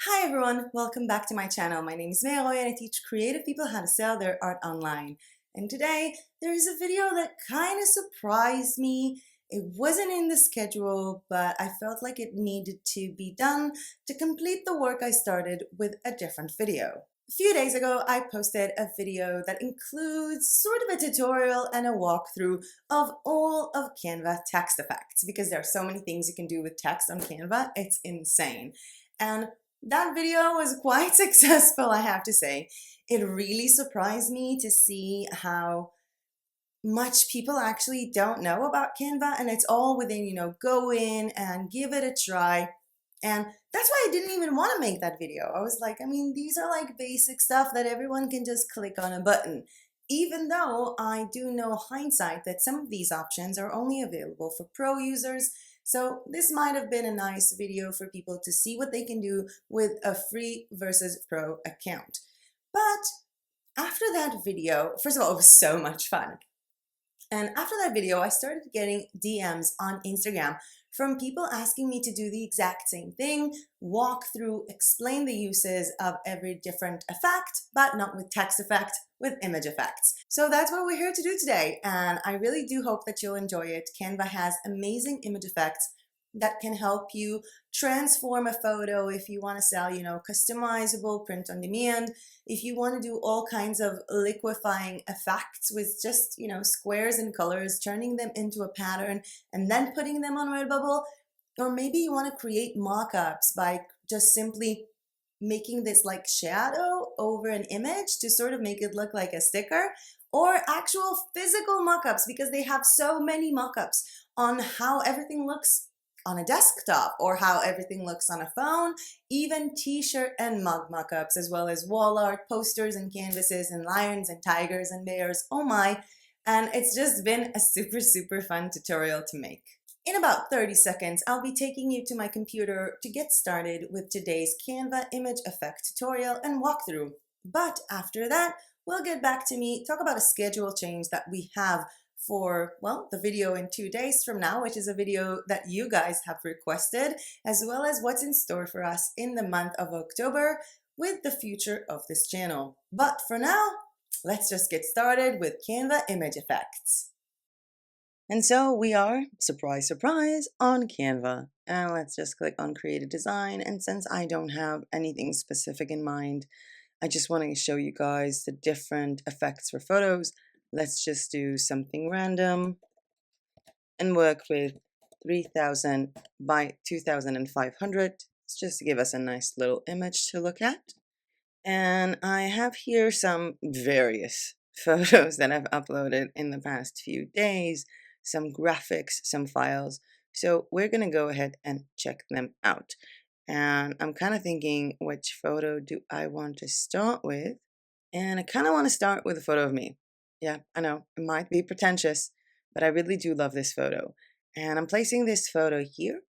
Hi everyone, welcome back to my channel. My name is Meroy and I teach creative people how to sell their art online. And today there is a video that kind of surprised me. It wasn't in the schedule, but I felt like it needed to be done to complete the work I started with a different video. A few days ago, I posted a video that includes sort of a tutorial and a walkthrough of all of Canva text effects because there are so many things you can do with text on Canva, it's insane. And that video was quite successful, I have to say. It really surprised me to see how much people actually don't know about Canva, and it's all within, go in and give it a try. And that's why I didn't even want to make that video. I was like, these are like basic stuff that everyone can just click on a button. Even though I do know hindsight that some of these options are only available for pro users, so this might have been a nice video for people to see what they can do with a free versus pro account. But after that video, first of all, it was so much fun. And after that video, I started getting DMs on Instagram from people asking me to do the exact same thing, walk through, explain the uses of every different effect, but not with text effect, with image effects. So that's what we're here to do today, and I really do hope that you'll enjoy it. Canva has amazing image effects that can help you transform a photo if you want to sell, customizable print on demand, if you want to do all kinds of liquifying effects with just, squares and colors, turning them into a pattern and then putting them on Redbubble, or maybe you want to create mock-ups by just simply making this like shadow over an image to sort of make it look like a sticker, or actual physical mock-ups because they have so many mock-ups on how everything looks on a desktop or how everything looks on a phone, even t-shirt and mug mock-ups, as well as wall art, posters and canvases and lions and tigers and bears, oh my. And it's just been a super fun tutorial to make. In about 30 seconds, I'll be taking you to my computer to get started with today's Canva image effect tutorial and walkthrough. But after that, we'll get back to me, talk about a schedule change that we have for, well, the video in 2 days from now, which is a video that you guys have requested, as well as what's in store for us in the month of October with the future of this channel. But for now, let's just get started with Canva image effects. And so we are, surprise, surprise, on Canva. And let's just click on Create a Design. And since I don't have anything specific in mind, I just want to show you guys the different effects for photos. Let's just do something random and work with 3000 by 2500. It's just to give us a nice little image to look at. And I have here some various photos that I've uploaded in the past few days, some graphics, some files. So we're going to go ahead and check them out. And I'm kind of thinking, which photo do I want to start with? And I kind of want to start with a photo of me. Yeah, I know, it might be pretentious, but I really do love this photo. And I'm placing this photo here.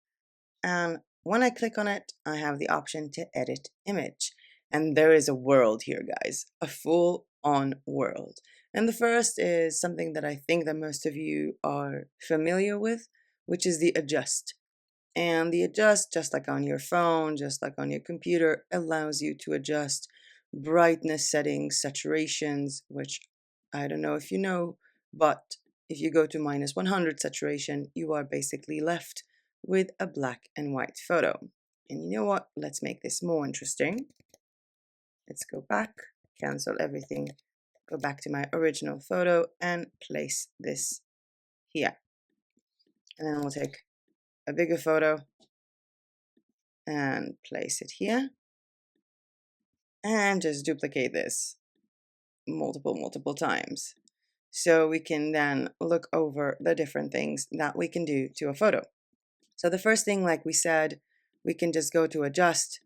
And when I click on it, I have the option to edit image. And there is a world here, guys, a full-on world. And the first is something that I think that most of you are familiar with, which is the adjust. And the adjust, just like on your phone, just like on your computer, allows you to adjust brightness settings, saturations, which I don't know if you know, but if you go to -100 saturation, you are basically left with a black and white photo. And you know what? Let's make this more interesting. Let's go back, cancel everything, go back to my original photo and place this here. And then we'll take a bigger photo and place it here. And just duplicate this multiple times. So we can then look over the different things that we can do to a photo. So the first thing, like we said, we can just go to adjust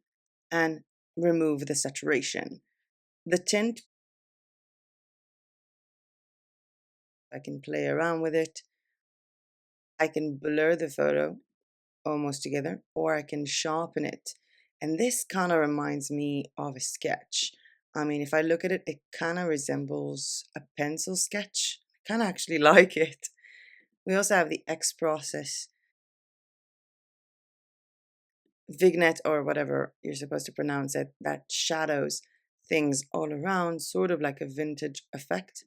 and remove the saturation. The tint, I can play around with it. I can blur the photo almost together, or I can sharpen it. And this kind of reminds me of a sketch. I mean, if I look at it, it kind of resembles a pencil sketch. I kind of actually like it. We also have the X process. vignette or whatever you're supposed to pronounce it, that shadows things all around, sort of like a vintage effect.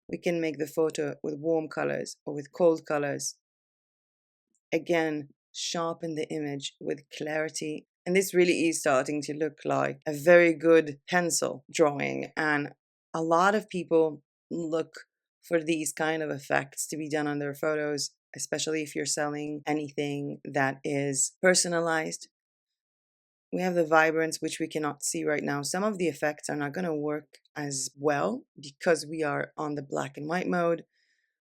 We can make the photo with warm colors or with cold colors. Again, sharpen the image with clarity. And this really is starting to look like a very good pencil drawing. And a lot of people look for these kind of effects to be done on their photos, especially if you're selling anything that is personalized. We have the vibrance, which we cannot see right now. Some of the effects are not going to work as well because we are on the black and white mode.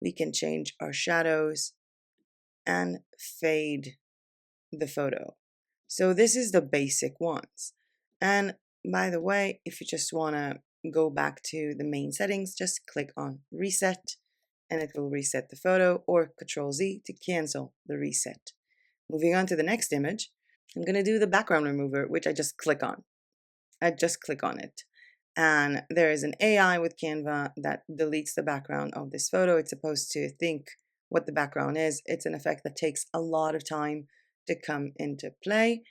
We can change our shadows and fade the photo. So this is the basic ones. And by the way, if you just want to go back to the main settings, just click on reset and it will reset the photo, or Control Z to cancel the reset. Moving on to the next image, I'm going to do the background remover, which I just click on. I just click on it. And there is an AI with Canva that deletes the background of this photo. It's supposed to think what the background is. It's an effect that takes a lot of time to come into play,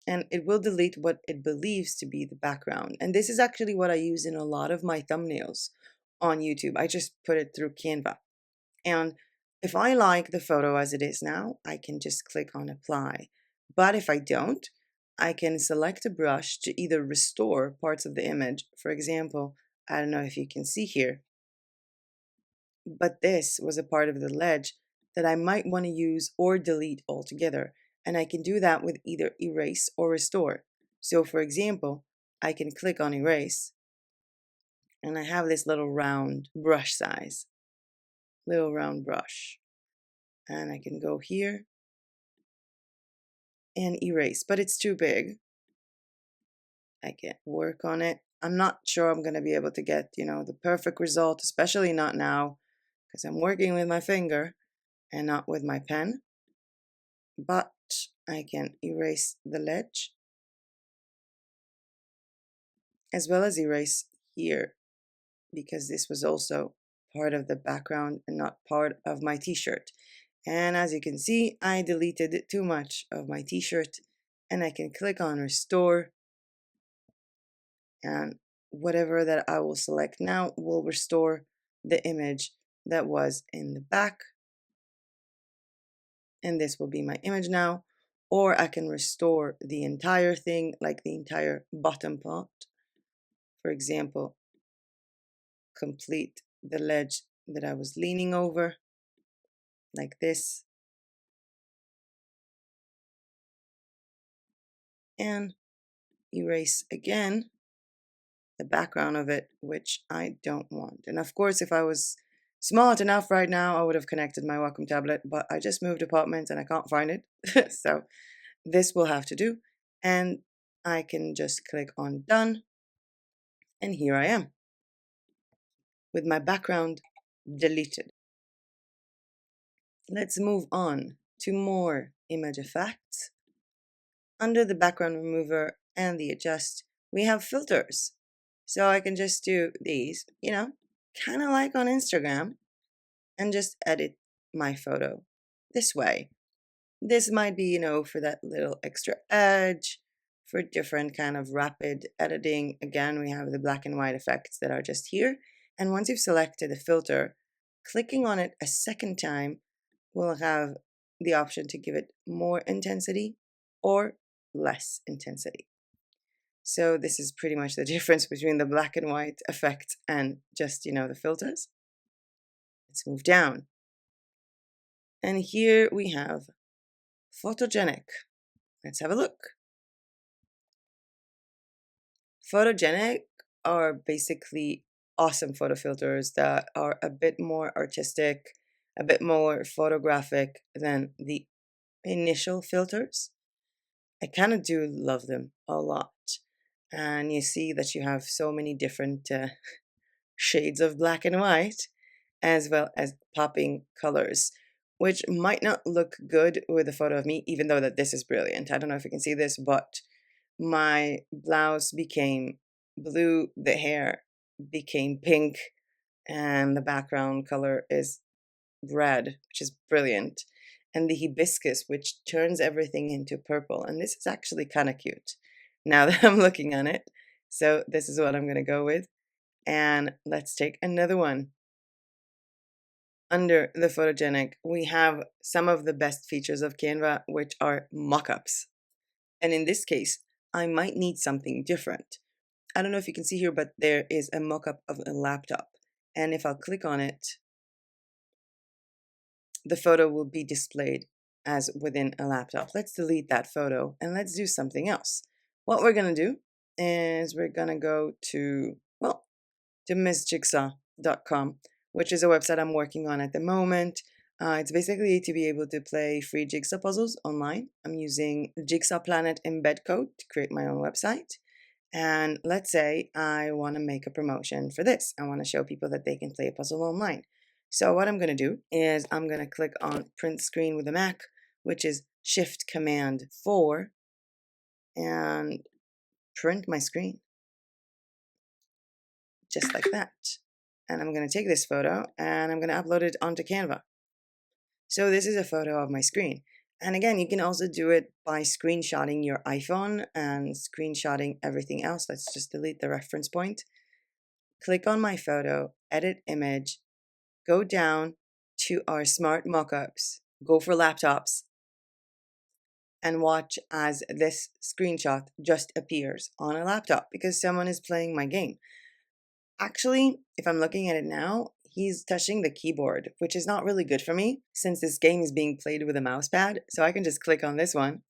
and it will delete what it believes to be the background. And this is actually what I use in a lot of my thumbnails on YouTube. I just put it through Canva. And if I like the photo as it is now, I can just click on apply. But if I don't, I can select a brush to either restore parts of the image. For example, I don't know if you can see here, but this was a part of the ledge that I might want to use or delete altogether. And I can do that with either erase or restore. So for example, I can click on erase and I have this little round brush size, little round brush. And I can go here and erase, but it's too big. I can work on it. I'm not sure I'm going to be able to get, the perfect result, especially not now, because I'm working with my finger and not with my pen. But I can erase the ledge as well as erase here, because this was also part of the background and not part of my t-shirt. And as you can see, I deleted too much of my t-shirt, and I can click on restore, and whatever that I will select now will restore the image that was in the back. And this will be my image now. Or I can restore the entire thing, like the entire bottom part. For example, complete the ledge that I was leaning over, like this. And erase again the background of it, which I don't want. And of course, if I was smart enough right now, I would have connected my Wacom tablet, but I just moved apartments and I can't find it. So this will have to do. And I can just click on done. And here I am with my background deleted. Let's move on to more image effects. Under the background remover and the adjust, we have filters. So I can just do these, kind of like on Instagram, and just edit my photo this way. This might be, for that little extra edge, for different kind of rapid editing. Again, we have the black and white effects that are just here. And once you've selected a filter, clicking on it a second time will have the option to give it more intensity or less intensity. So this is pretty much the difference between the black and white effect and just, the filters. Let's move down. And here we have Photogenic. Let's have a look. Photogenic are basically awesome photo filters that are a bit more artistic, a bit more photographic than the initial filters. I kind of do love them a lot. And you see that you have so many different shades of black and white, as well as popping colors, which might not look good with a photo of me, even though that this is brilliant. I don't know if you can see this, but my blouse became blue, the hair became pink, and the background color is red, which is brilliant. and the hibiscus, which turns everything into purple. And this is actually kind of cute now that I'm looking on it. So this is what I'm going to go with. And let's take another one. Under the Photogenic, we have some of the best features of Canva, which are mockups. And in this case, I might need something different. I don't know if you can see here, but there is a mockup of a laptop. And if I'll click on it, the photo will be displayed as within a laptop. Let's delete that photo and let's do something else. What we're going to do is we're going to go to, well, to missjigsaw.com, which is a website I'm working on at the moment. It's basically to be able to play free jigsaw puzzles online. I'm using Jigsaw Planet embed code to create my own website. And let's say I want to make a promotion for this. I want to show people that they can play a puzzle online. So what I'm going to do is I'm going to click on print screen with a Mac, which is Shift Command 4, and print my screen. Just like that. And I'm going to take this photo and I'm going to upload it onto Canva. So this is a photo of my screen. And again, you can also do it by screenshotting your iPhone and screenshotting everything else. Let's just delete the reference point. Click on my photo, edit image, go down to our smart mockups, go for laptops, and watch as this screenshot just appears on a laptop because someone is playing my game. Actually, if I'm looking at it now, he's touching the keyboard, which is not really good for me since this game is being played with a mouse pad. So I can just click on this one.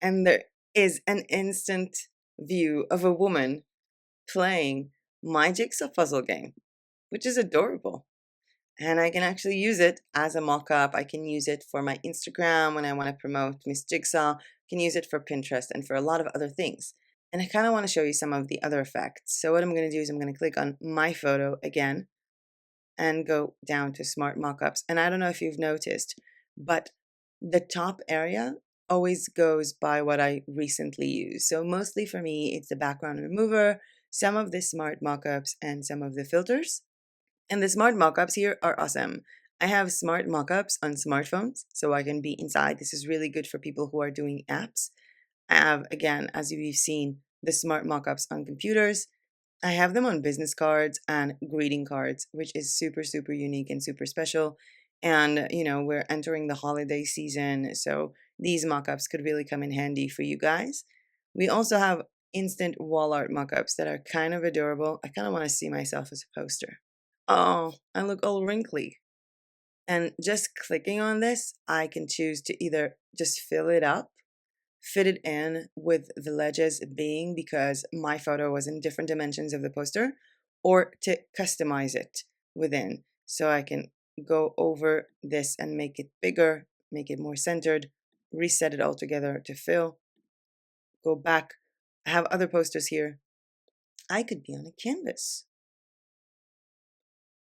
And there is an instant view of a woman playing my jigsaw puzzle game, which is adorable. And I can actually use it as a mock-up. I can use it for my Instagram when I want to promote Miss Jigsaw. I can use it for Pinterest and for a lot of other things. And I kind of want to show you some of the other effects. So what I'm going to do is I'm going to click on my photo again and go down to Smart Mockups. And I don't know if you've noticed, but the top area always goes by what I recently used. So mostly for me, it's the background remover, some of the Smart Mockups, and some of the filters. And the Smart Mockups here are awesome. I have Smart Mockups on smartphones, so I can be inside. This is really good for people who are doing apps. I have, again, as you've seen, the Smart Mockups on computers. I have them on business cards and greeting cards, which is super, super unique and super special. And, you know, we're entering the holiday season, so these mockups could really come in handy for you guys. We also have instant wall art mockups that are kind of adorable. I kind of want to see myself as a poster. Oh, I look all wrinkly. And just clicking on this, I can choose to either just fill it up, fit it in with the ledges being because my photo was in different dimensions of the poster, or to customize it within. So I can go over this and make it bigger, make it more centered, reset it all together to fill, go back. I have other posters here. I could be on a canvas.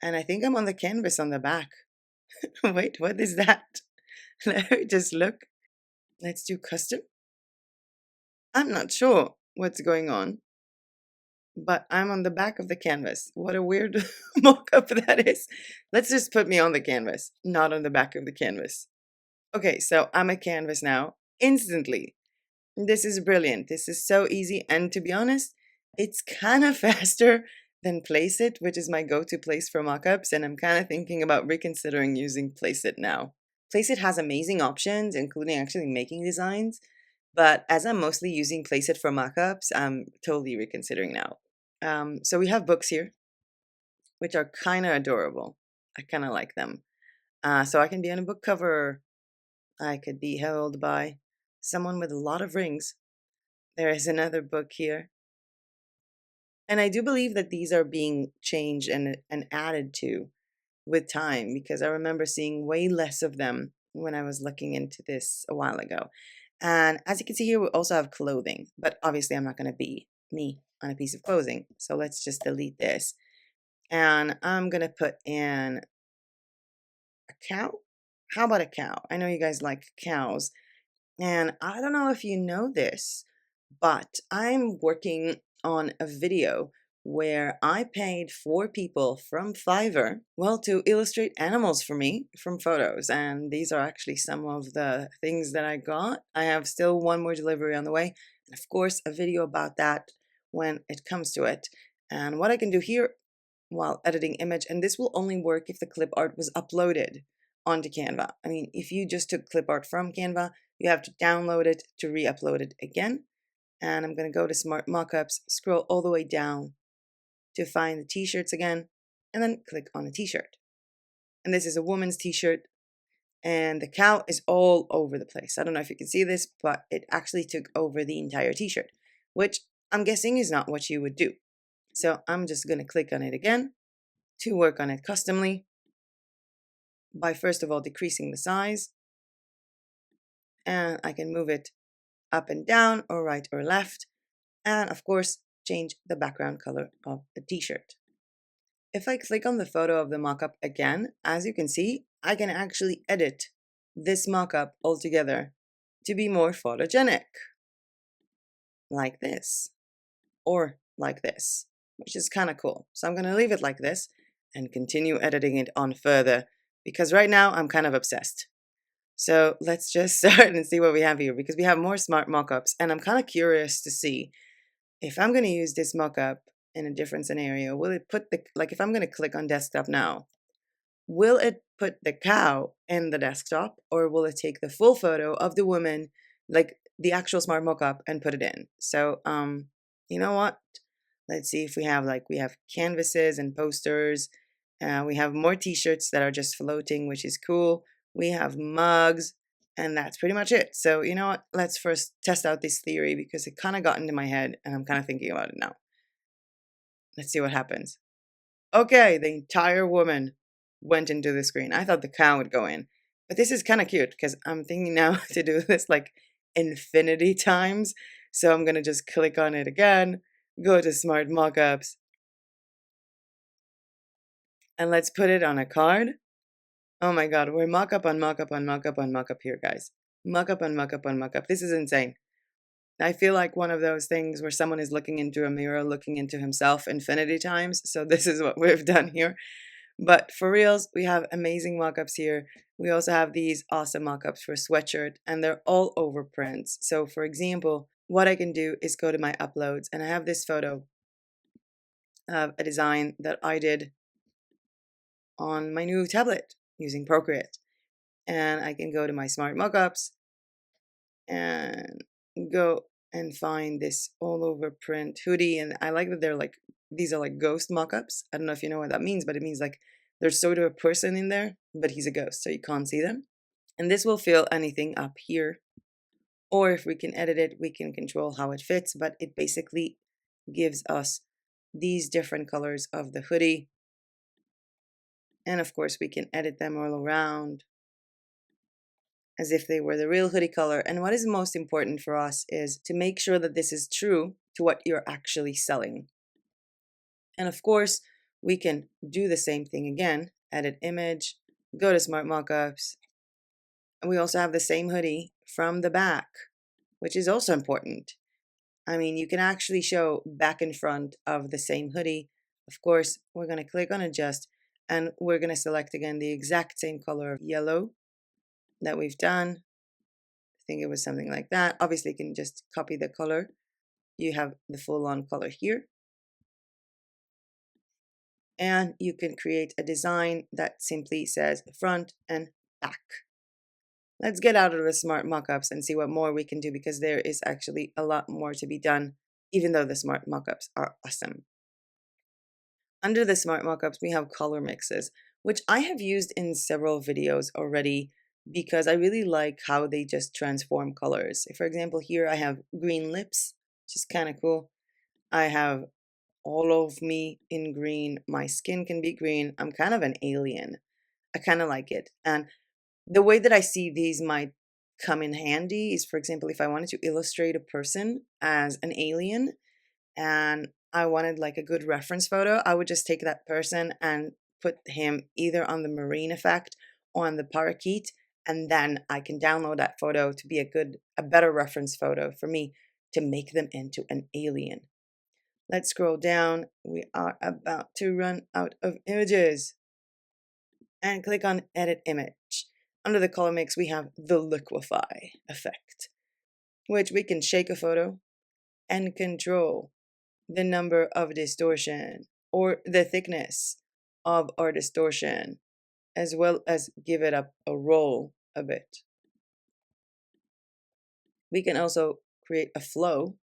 And I think I'm on the canvas on the back. Wait, what is that? Let me just look. Let's do custom. I'm not sure what's going on, but I'm on the back of the canvas. What a weird mock-up that is. Let's just put me on the canvas, not on the back of the canvas. Okay, so I'm a canvas now, instantly. This is brilliant. This is so easy. And to be honest, it's kind of faster than Placeit, which is my go-to place for mockups. And I'm kind of thinking about reconsidering using Placeit now. Placeit has amazing options, including actually making designs. But as I'm mostly using Placeit for mockups, I'm totally reconsidering now. So we have books here, which are kind of adorable. I kind of like them. So I can be on a book cover. I could be held by someone with a lot of rings. There is another book here. And I do believe that these are being changed and added to with time because I remember seeing way less of them when I was looking into this a while ago. And as you can see here, we also have clothing, but obviously I'm not going to be me on a piece of clothing. So let's just delete this. And I'm going to put in a cow. How about a cow? I know you guys like cows. And I don't know if you know this, but I'm working on a video where I paid 4 people from Fiverr, well, to illustrate animals for me from photos. And these are actually some of the things that I got. I have still one more delivery on the way. And of course, a video about that when it comes to it. And what I can do here while editing image, and this will only work if the clip art was uploaded onto Canva. I mean, if you just took clip art from Canva, you have to download it to re-upload it again. And I'm going to go to Smart Mockups, scroll all the way down to find the t-shirts again, and then click on a t-shirt. And this is a woman's t-shirt, and the cow is all over the place. I don't know if you can see this, but it actually took over the entire t-shirt, which I'm guessing is not what you would do. So I'm just going to click on it again to work on it customly by first of all decreasing the size, and I can move it up and down or right or left, and of course change the background color of the t-shirt. If I click on the photo of the mockup again, as you can see, I can actually edit this mockup altogether to be more photogenic, like this, or like this, which is kind of cool. So I'm going to leave it like this and continue editing it on further, because right now I'm kind of obsessed. So let's just start and see what we have here, because we have more smart mockups, and I'm kind of curious to see if I'm going to use this mockup in a different scenario. Will it put the, like if I'm going to click on desktop now, will it put the cow in the desktop, or will it take the full photo of the woman, like the actual smart mockup, and put it in? So, you know what? Let's see if we have canvases and posters. We have more t-shirts that are just floating, which is cool. We have mugs, and that's pretty much it. So, you know what? Let's first test out this theory, because it kind of got into my head and I'm kind of thinking about it now. Let's see what happens. Okay, the entire woman went into the screen. I thought the cow would go in, but this is kind of cute because I'm thinking now to do this like infinity times. So I'm going to just click on it again, go to Smart Mockups, and let's put it on a card. Oh my god, we're mockup on mockup on mockup on mockup here, guys. Mockup on mockup on mockup. This is insane. I feel like one of those things where someone is looking into a mirror, looking into himself infinity times. So this is what we've done here. But for reals, we have amazing mockups here. We also have these awesome mockups for sweatshirt, and they're all over prints. So for example, what I can do is go to my uploads, and I have this photo of a design that I did on my new tablet using Procreate. And I can go to my smart mockups and go and find this all over print hoodie. And I like that they're like, these are like ghost mockups. I don't know if you know what that means, but it means like there's sort of a person in there, but he's a ghost, so you can't see them. And this will fill anything up here. Or if we can edit it, we can control how it fits, but it basically gives us these different colors of the hoodie. And of course, we can edit them all around as if they were the real hoodie color. And what is most important for us is to make sure that this is true to what you're actually selling. And of course, we can do the same thing again, edit image, go to Smart Mockups. And we also have the same hoodie from the back, which is also important. I mean, you can actually show back and front of the same hoodie. Of course, we're going to click on adjust, and we're going to select again the exact same color of yellow that we've done. I think it was something like that. Obviously, you can just copy the color. You have the full-on color here. And you can create a design that simply says front and back. Let's get out of the smart mockups and see what more we can do, because there is actually a lot more to be done, even though the smart mockups are awesome. Under the smart mockups, we have color mixes, which I have used in several videos already because I really like how they just transform colors. For example, here I have green lips, which is kind of cool. I have all of me in green. My skin can be green. I'm kind of an alien. I kind of like it. And the way that I see these might come in handy is, for example, if I wanted to illustrate a person as an alien and I wanted like a good reference photo, I would just take that person and put him either on the marine effect or on the parakeet, and then I can download that photo to be a better reference photo for me to make them into an alien. Let's scroll down. We are about to run out of images. And click on Edit Image. Under the color mix, we have the Liquify Effect, which we can shake a photo and control the number of distortion or the thickness of our distortion, as well as give it up a roll a bit. We can also create a flow,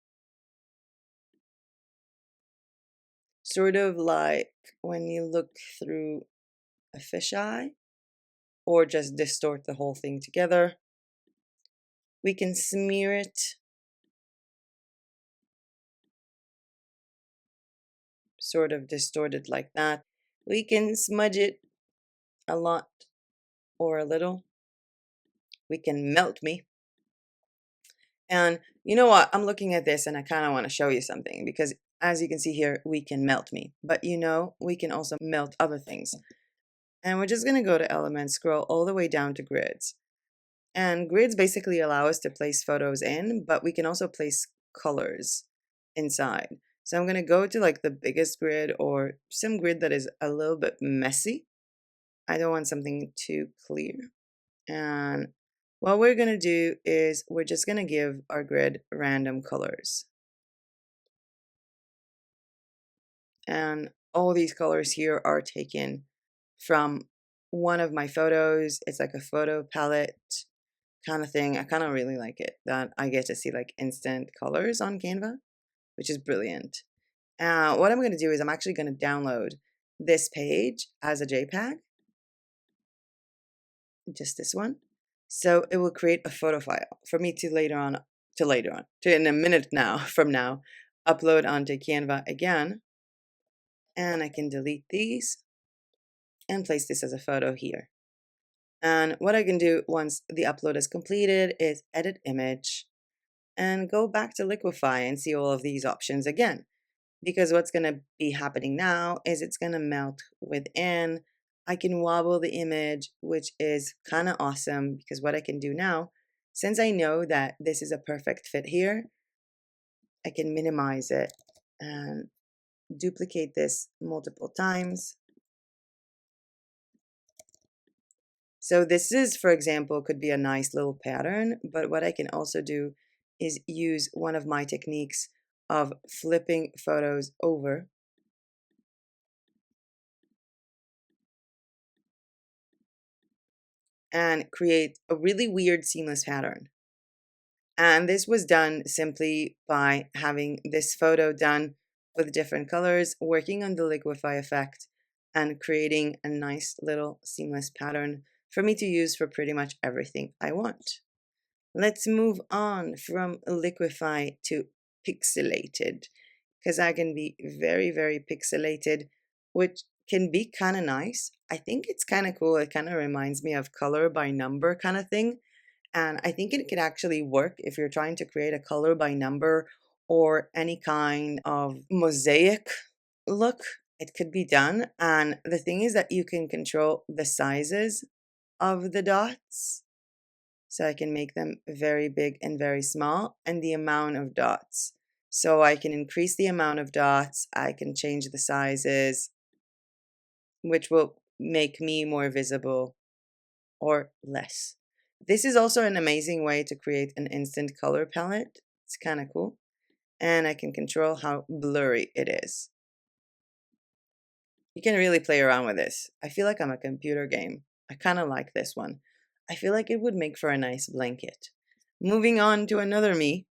sort of like when you look through a fisheye, or just distort the whole thing together. We can smear it, sort of distort it like that. We can smudge it a lot or a little. We can melt me. And you know what? I'm looking at this and I kind of want to show you something, because as you can see here, we can melt me. But you know, we can also melt other things. And we're just going to go to Elements, scroll all the way down to Grids. And grids basically allow us to place photos in, but we can also place colors inside. So I'm going to go to like the biggest grid or some grid that is a little bit messy. I don't want something too clear. And what we're going to do is we're just going to give our grid random colors. And all these colors here are taken from one of my photos. It's like a photo palette kind of thing. I kind of really like it, that I get to see like instant colors on Canva, which is brilliant. What I'm going to do is I'm actually going to download this page as a JPEG, just this one. So it will create a photo file for me to in a minute now, from now, upload onto Canva again. And I can delete these and place this as a photo here. And what I can do once the upload is completed is edit image and go back to Liquify and see all of these options again. Because what's going to be happening now is it's going to melt within. I can wobble the image, which is kind of awesome, because what I can do now, since I know that this is a perfect fit here, I can minimize it and duplicate this multiple times. So this is, for example, could be a nice little pattern, but what I can also do is use one of my techniques of flipping photos over and create a really weird seamless pattern. And this was done simply by having this photo done with different colors, working on the Liquify effect, and creating a nice little seamless pattern for me to use for pretty much everything I want. Let's move on from Liquify to pixelated, because I can be very, very pixelated, which can be kind of nice. I think it's kind of cool. It kind of reminds me of color by number kind of thing. And I think it could actually work if you're trying to create a color by number or any kind of mosaic look. It could be done. And the thing is that you can control the sizes of the dots. So I can make them very big and very small, and the amount of dots. So I can increase the amount of dots. I can change the sizes, which will make me more visible or less. This is also an amazing way to create an instant color palette. It's kind of cool. And I can control how blurry it is. You can really play around with this. I feel like I'm a computer game. I kind of like this one. I feel like it would make for a nice blanket. Moving on to another me.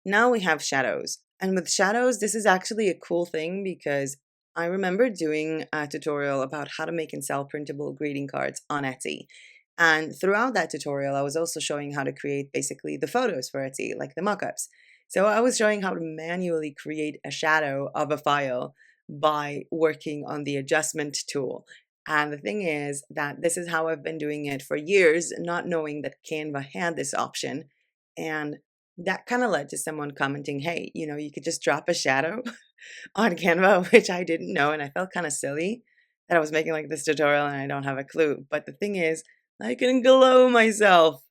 Now we have shadows. And with shadows, this is actually a cool thing, because I remember doing a tutorial about how to make and sell printable greeting cards on Etsy. And throughout that tutorial, I was also showing how to create basically the photos for Etsy, like the mockups. So I was showing how to manually create a shadow of a file by working on the adjustment tool. And the thing is that this is how I've been doing it for years, not knowing that Canva had this option. And that kind of led to someone commenting, hey, you could just drop a shadow on Canva, which I didn't know. And I felt kind of silly that I was making like this tutorial and I don't have a clue. But the thing is, I can glow myself.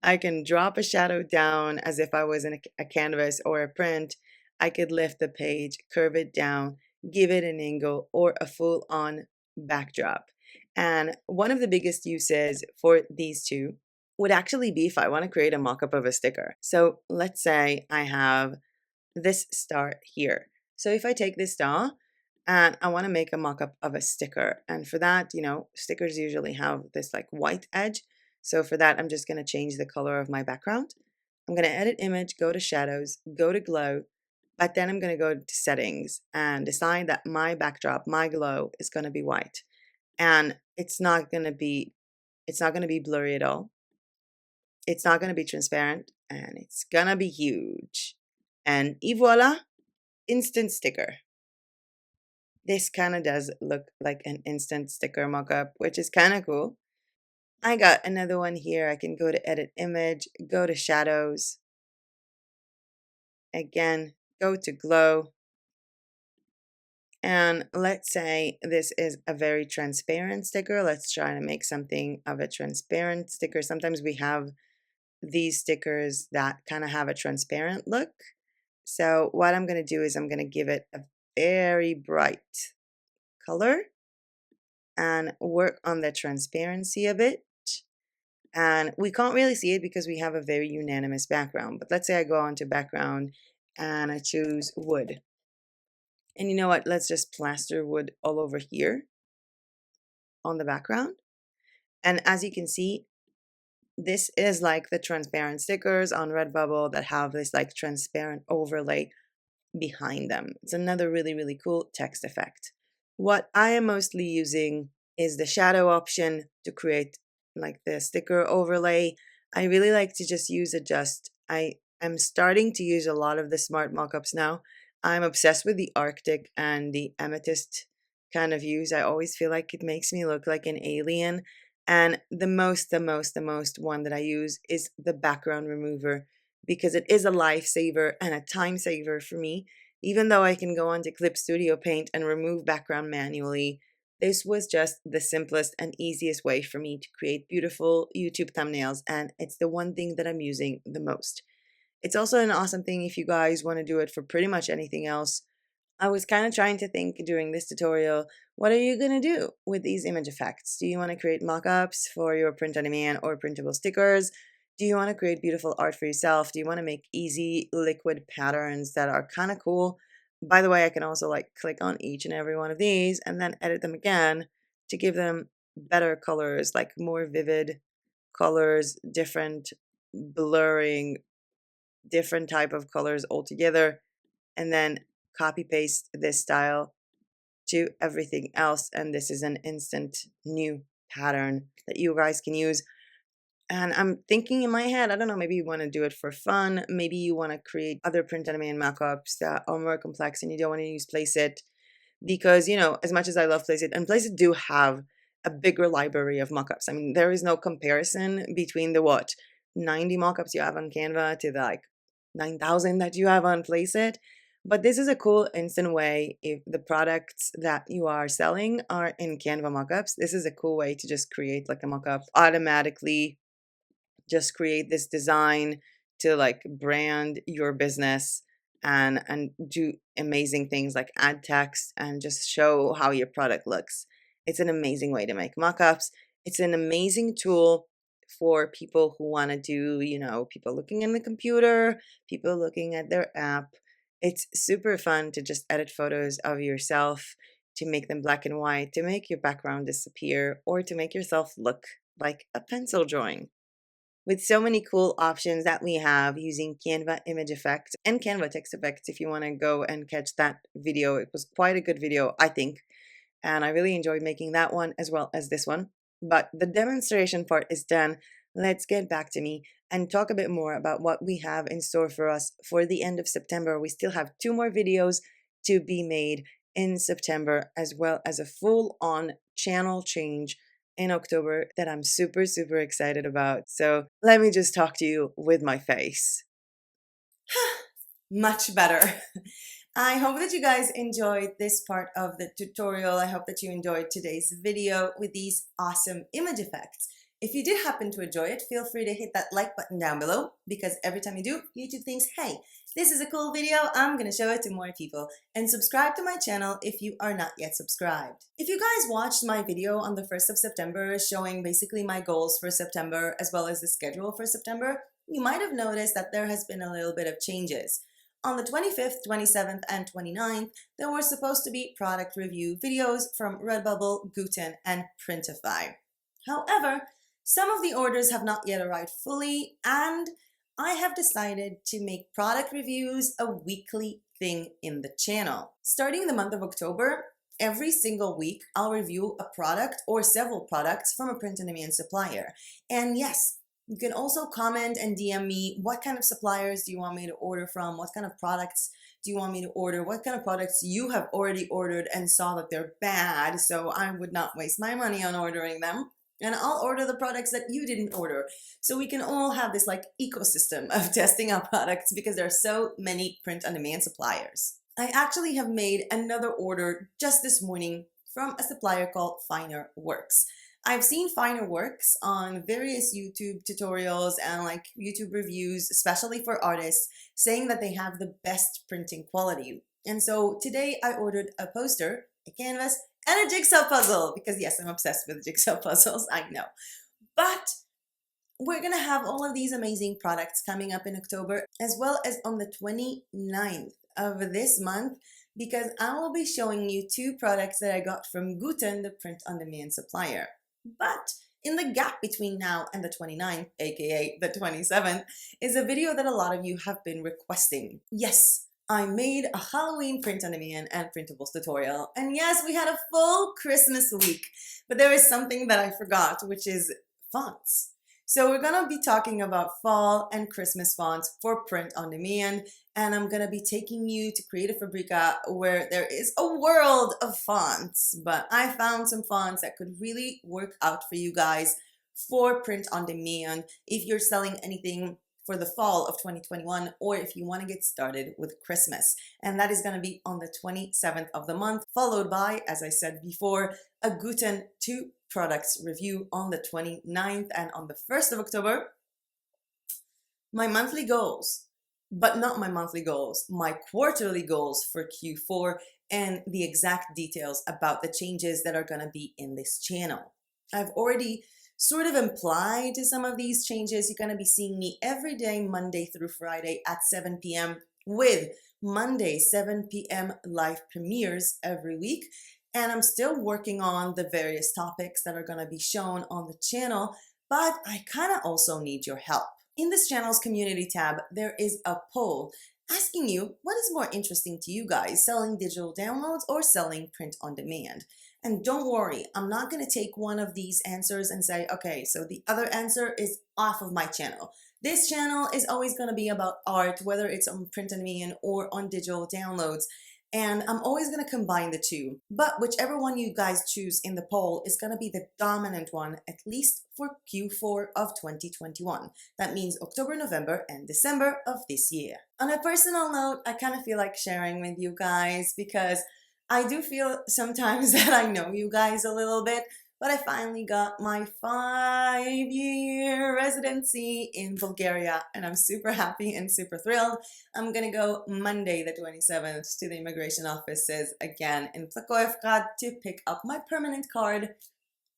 I can drop a shadow down as if I was in a canvas or a print. I could lift the page, curve it down, give it an angle, or a full-on backdrop. And one of the biggest uses for these two would actually be if I want to create a mock-up of a sticker. So let's say I have this star here. So if I take this star and I want to make a mock-up of a sticker, and for that, stickers usually have this like white edge. So for that, I'm just going to change the color of my background. I'm going to edit image, go to shadows, go to glow, but then I'm going to go to settings and decide that my backdrop, my glow is going to be white. And it's not going to be blurry at all. It's not going to be transparent, and it's going to be huge. And voila, instant sticker. This kind of does look like an instant sticker mockup, which is kind of cool. I got another one here. I can go to edit image, go to shadows. Again, go to glow. And let's say this is a very transparent sticker. Let's try to make something of a transparent sticker. Sometimes we have these stickers that kind of have a transparent look. So what I'm going to do is I'm going to give it a very bright color and work on the transparency of it. And we can't really see it because we have a very unanimous background. But let's say I go onto background and I choose wood. And you know what? Let's just plaster wood all over here on the background. And as you can see, this is like the transparent stickers on Redbubble that have this like transparent overlay behind them. It's another really, really cool text effect. What I am mostly using is the shadow option to create like the sticker overlay. I really like to just use adjust. I am starting to use a lot of the smart mockups now. I'm obsessed with the Arctic and the amethyst kind of views. I always feel like it makes me look like an alien. And the most one that I use is the background remover, because it is a lifesaver and a time saver for me. Even though I can go onto Clip Studio Paint and remove background manually, this was just the simplest and easiest way for me to create beautiful YouTube thumbnails, and it's the one thing that I'm using the most. It's also an awesome thing if you guys want to do it for pretty much anything else. I was kind of trying to think during this tutorial, what are you going to do with these image effects? Do you want to create mockups for your print on demand or printable stickers? Do you want to create beautiful art for yourself? Do you want to make easy liquid patterns that are kind of cool? By the way, I can also like click on each and every one of these and then edit them again to give them better colors, like more vivid colors, different blurring, different type of colors altogether, and then copy paste this style to everything else, and this is an instant new pattern that you guys can use. And I'm thinking in my head, I don't know, maybe you want to do it for fun, maybe you want to create other print on demand mockups that are more complex and you don't want to use Placeit, because as much as I love Placeit, and Placeit do have a bigger library of mockups. I mean, there is no comparison between the 90 mockups you have on Canva to the like 9,000 that you have on Placeit. But this is a cool instant way. If the products that you are selling are in Canva mockups, this is a cool way to just create like a mockup automatically. Just create this design to like brand your business and do amazing things like add text and just show how your product looks. It's an amazing way to make mockups. It's an amazing tool for people who want to do, people looking in the computer, people looking at their app. It's super fun to just edit photos of yourself, to make them black and white, to make your background disappear, or to make yourself look like a pencil drawing. With so many cool options that we have using Canva Image Effect and Canva Text Effect, if you want to go and catch that video. It was quite a good video, I think, and I really enjoyed making that one as well as this one. But the demonstration part is done. Let's get back to me and talk a bit more about what we have in store for us for the end of September. We still have 2 more videos to be made in September, as well as a full-on channel change in October that I'm super excited about. So let me just talk to you with my face. Much better. I hope that you guys enjoyed this part of the tutorial. I hope that you enjoyed today's video with these awesome image effects. If you did happen to enjoy it, feel free to hit that like button down below, because every time you do, YouTube thinks, hey, This is a cool video, I'm gonna show it to more people. And subscribe to my channel if you are not yet subscribed. If you guys watched my video on the 1st of September showing basically my goals for September as well as the schedule for September, you might have noticed that there has been a little bit of changes. On the 25th, 27th, and 29th, there were supposed to be product review videos from Redbubble, Kittl, and Printify. However, some of the orders have not yet arrived fully, and I have decided to make product reviews a weekly thing in the channel. Starting the month of October, every single week I'll review a product or several products from a print-on-demand supplier. And yes, you can also comment and DM me what kind of suppliers do you want me to order from, what kind of products do you want me to order, what kind of products you have already ordered and saw that they're bad, so I would not waste my money on ordering them. And I'll order the products that you didn't order. So we can all have this like ecosystem of testing out products because there are so many print-on-demand suppliers. I actually have made another order just this morning from a supplier called Finer Works. I've seen Finer Works on various YouTube tutorials and like YouTube reviews, especially for artists, saying that they have the best printing quality. And so today I ordered a poster, a canvas, and a jigsaw puzzle because yes, I'm obsessed with jigsaw puzzles, I know. But we're gonna have all of these amazing products coming up in October as well as on the 29th of this month because I will be showing you two products that I got from Kittl, the print-on-demand supplier. But in the gap between now and the 29th, aka the 27th, is a video that a lot of you have been requesting. Yes, I made a Halloween print-on-demand and printables tutorial. And yes, we had a full Christmas week, but there is something that I forgot, which is fonts. So we're gonna be talking about fall and Christmas fonts for print-on-demand, and I'm gonna be taking you to Creative Fabrica where there is a world of fonts, but I found some fonts that could really work out for you guys for print-on-demand if you're selling anything for the fall of 2021 or if you want to get started with Christmas. And that is going to be on the 27th of the month, followed by, as I said before, a Kittl 2 products review on the 29th, and on the 1st of October, my monthly goals, but not my monthly goals, my quarterly goals for Q4 and the exact details about the changes that are going to be in this channel. I've already sort of implied to some of these changes. You're going to be seeing me every day, Monday through Friday at 7 p.m. with Monday 7 p.m. live premieres every week. And I'm still working on the various topics that are going to be shown on the channel, but I kind of also need your help. In this channel's community tab, there is a poll asking you what is more interesting to you guys, selling digital downloads or selling print on demand. And don't worry, I'm not going to take one of these answers and say, okay, so the other answer is off of my channel. This channel is always going to be about art, whether it's on print on demand or on digital downloads. And I'm always going to combine the two. But whichever one you guys choose in the poll is going to be the dominant one, at least for Q4 of 2021. That means October, November, and December of this year. On a personal note, I kind of feel like sharing with you guys because I do feel sometimes that I know you guys a little bit, but I finally got my 5-year residency in Bulgaria and I'm super happy and super thrilled. I'm gonna go Monday the 27th to the immigration offices again in Photogenic to pick up my permanent card,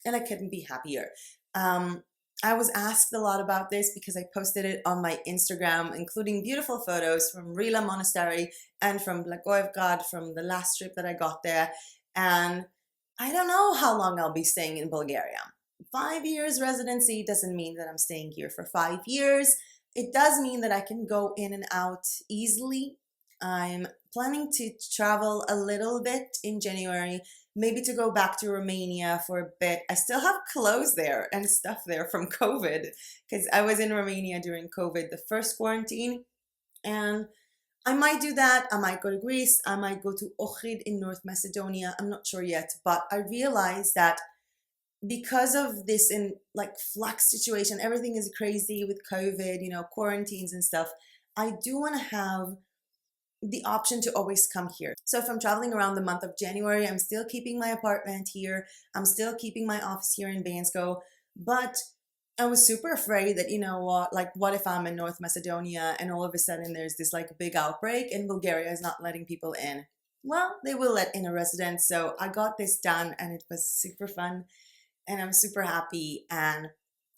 and I couldn't be happier. I was asked a lot about this because I posted it on my Instagram, including beautiful photos from Rila Monastery and from Liquify from the last trip that I got there. And I don't know how long I'll be staying in Bulgaria. 5 years residency doesn't mean that I'm staying here for 5 years. It does mean that I can go in and out easily. I'm planning to travel a little bit in January, maybe to go back to Romania for a bit. I still have clothes there and stuff there from COVID because I was in Romania during COVID, the first quarantine, and I might do that. I might go to Greece. I might go to Ohrid in North Macedonia. I'm not sure yet, but I realized that because of this in like flux situation, everything is crazy with COVID, you know, quarantines and stuff. I do want to have the option to always come here. So if I'm traveling around the month of January, I'm still keeping my apartment here. I'm still keeping my office here in Bansko, but I was super afraid that, you know what, like, what if I'm in North Macedonia and all of a sudden there's this like big outbreak and Bulgaria is not letting people in? Well, they will let in a resident. So I got this done and it was super fun and I'm super happy. And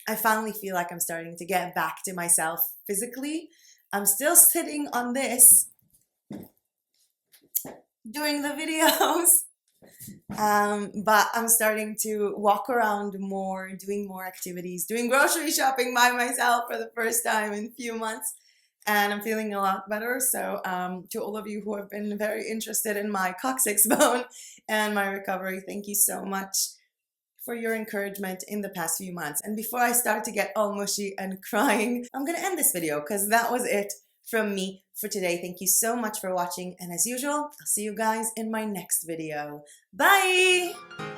I finally feel like I'm starting to get back to myself physically. I'm still sitting on this doing the videos. But I'm starting to walk around more, doing more activities, doing grocery shopping by myself for the first time in a few months, and I'm feeling a lot better. So to all of you who have been very interested in my coccyx bone and my recovery, thank you so much for your encouragement in the past few months. And before I start to get all mushy and crying, I'm gonna end this video because that was it from me for today. Thank you so much for watching, and as usual, I'll see you guys in my next video. Bye!